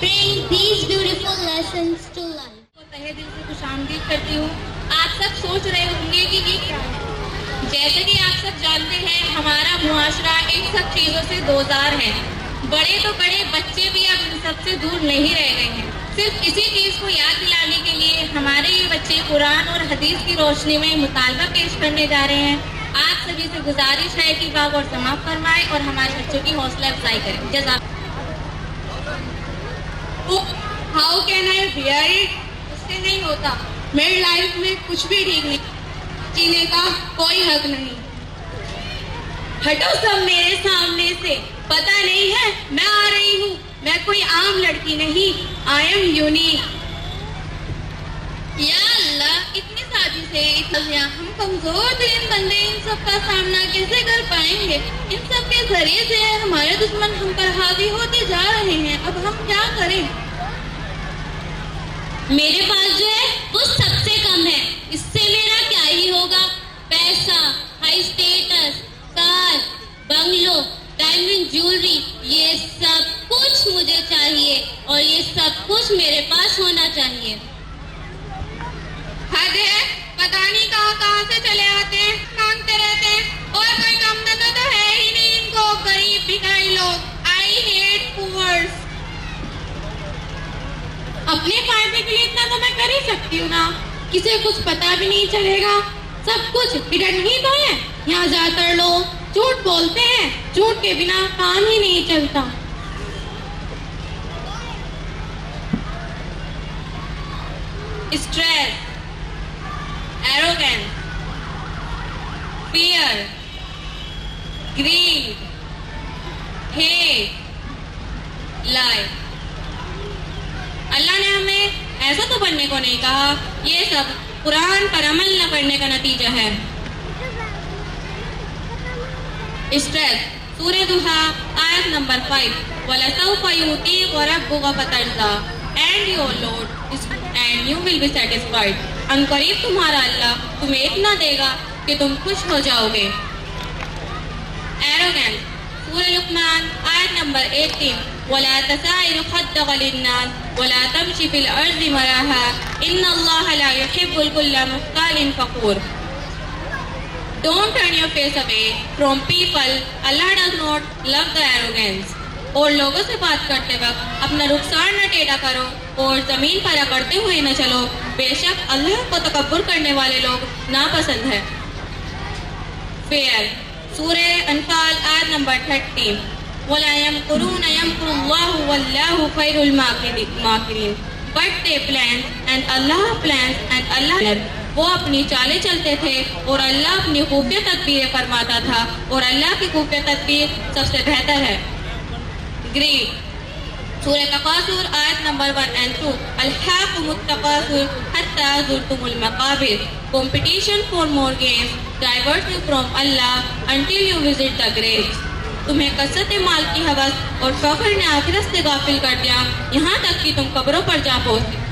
bring these beautiful lessons to life. तहे दिल से खुशामदीद करती हूँ। आप सब सोच रहे होंगे कि ये क्या है। जैसे कि आप सब जानते हैं, हमारा मुआशरा इन सब चीज़ों से दोजार है। बड़े तो बड़े, बच्चे भी अब इन सब से दूर नहीं रह गए हैं। सिर्फ इसी चीज़ को याद दिलाने के लिए हमारे ये बच्चे कुरान और हदीस की रोशनी में मुतालबा पेश करने जा रहे हैं। आप सभी से गुजारिश है कि वाह और समाप्त फरमाएं और हमारे बच्चों की हौसला अफजाई करें। जज़ाक। How can I bear it? उससे नहीं होता। मेरी लाइफ में कुछ भी ठीक नहीं, जीने का कोई हक नहीं। हटो सब मेरे सामने से। पता नहीं है मैं आ रही हूँ। मैं कोई आम लड़की नहीं, आई एम यूनिक। या अल्लाह, इतनी सादी से इतना हम कमजोर तरीन बंदे इन सब का सामना कैसे कर पाएंगे? इन सब के जरिए से हमारे दुश्मन हम पर हावी होते जा रहे हैं। अब हम क्या करें? मेरे पास जो है वो सबसे कम है, इससे मेरा क्या ही होगा? पैसा, high status, car, bungalow, diamond jewellery, ये सब कुछ मुझे चाहिए और ये सब कुछ मेरे पास होना चाहिए। हद है, पता नहीं कहाँ से चले आते हैं, मांगते रहते हैं और कोई काम धंधा तो है ही नहीं इनको। गरीब भिखारी लोग। I hate poors. अपने फायदे के लिए इतना तो मैं कर ही सकती हूँ ना। किसी कुछ पता भी नहीं चलेगा। सब कुछ हिडन ही तो है। यहाँ ज्यादातर लोग झूठ बोलते हैं, झूठ के बिना काम ही नहीं चलता। Stress, arrogance, fear, greed, hate, lie. अल्लाह ने हमें ऐसा तो बनने को नहीं कहा। ये सब कुरान पर अमल न करने का नतीजा है। स्ट्रेस, सूरह दुहा आयत नंबर 5, वलसौफ युतीक रब्बुका फतरज़ा, and your Lord and you will be satisfied. अनकरीब तुम्हारा अल्लाह तुम्हें इतना देगा कि तुम खुश हो जाओगे। एरोगेंस, सूरह लुक़मान आयत नंबर 18, वला तसाइर खद्दक लिन्नास वला तमशी फिल अर्ज़ि मराहा इन्नल्लाह ला युहिब्बुल कुल्ला मुख्तालिन फ़ख़ूर। Don't turn your face away from people. Allah does not love the arrogance. और लोगों से बात करते वक्त अपना रुखसार न टेढ़ा करो और जमीन पर अकड़ते हुए न चलो। बेशक अल्लाह को तकब्बुर करने वाले लोग नापसंद है। फेयर, सूरह अनफाल आयत नंबर 13, वला यमकुरून यमकुरुल्लाहु वल्लाहु खैरुल माकिरीन। But they planned and Allah plans and Allah। वो अपनी चालें चलते थे और अल्लाह अपनी खुफिया तदबीरें फरमाता था और अल्लाह की खुफिया तदबीर सबसे बेहतर है। ग्रीड, सूरह तकासुर आयत नंबर 1 and 2, अल्हाकुमुत तकासुर हत्ता ज़ुरतुमुल मकाबिर। Competition for more gains diverts you from Allah until you visit the graves। तुम्हें कसरत माल की हवस और फख्र ने आखिरत से गाफिल कर दिया, यहाँ तक कि तुम कब्रों पर जा पहुँचे।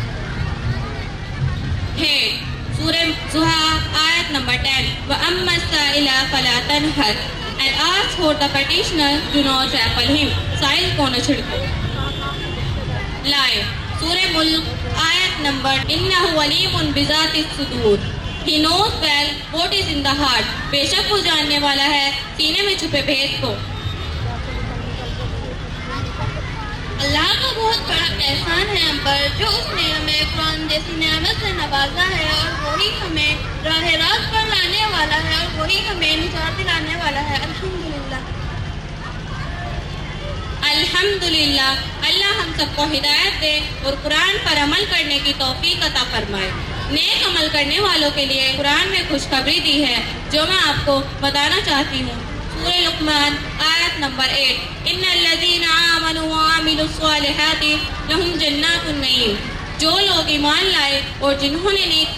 सूरह ज़ुहा आयत नंबर 10, वअम्मा साइला फला तनहर, and ask for the petitioner, do not trample him। साइल को न छिड़को। लाई, सूरह मुल्क आयत नंबर, इन्नहु अलीमुन बिज़ातिस सुदूर। He knows well what is in the heart। बेशक वो जानने वाला है सीने में छुपे भेद को। अल्लाह का बहुत बड़ा एहसान है हम पर, जो उसने हमें कुरान जैसी नेमत से नवाजा है और वही हमें राह रास्त पर लाने वाला है और वही हमें निजात दिलाने वाला है। अल्हम्दुलिल्लाह। अल्हम्दुलिल्लाह। अल्लाह हम सबको हिदायत दे और कुरान पर अमल करने की तौफीक अता फरमाए। नेक अमल करने वालों के लिए कुरान में खुशखबरी दी है जो मैं आपको बताना चाहती हूँ। सूरह लुक़मान आयत नंबर 8, इन्नल्लज़ीना आमनू व अमिलुस्सालिहाति लहुम जन्नातुन नईम। जो लोग ईमान लाए और जिन्होंने नेक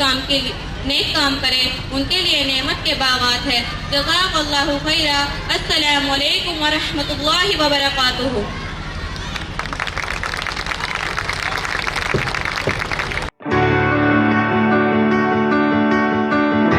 काम करे उनके लिए नेमत के बागात है। जज़ाकल्लाहु खैरा। अस्सलामु अलैकुम व रहमतुल्लाहि व बरकातुहू।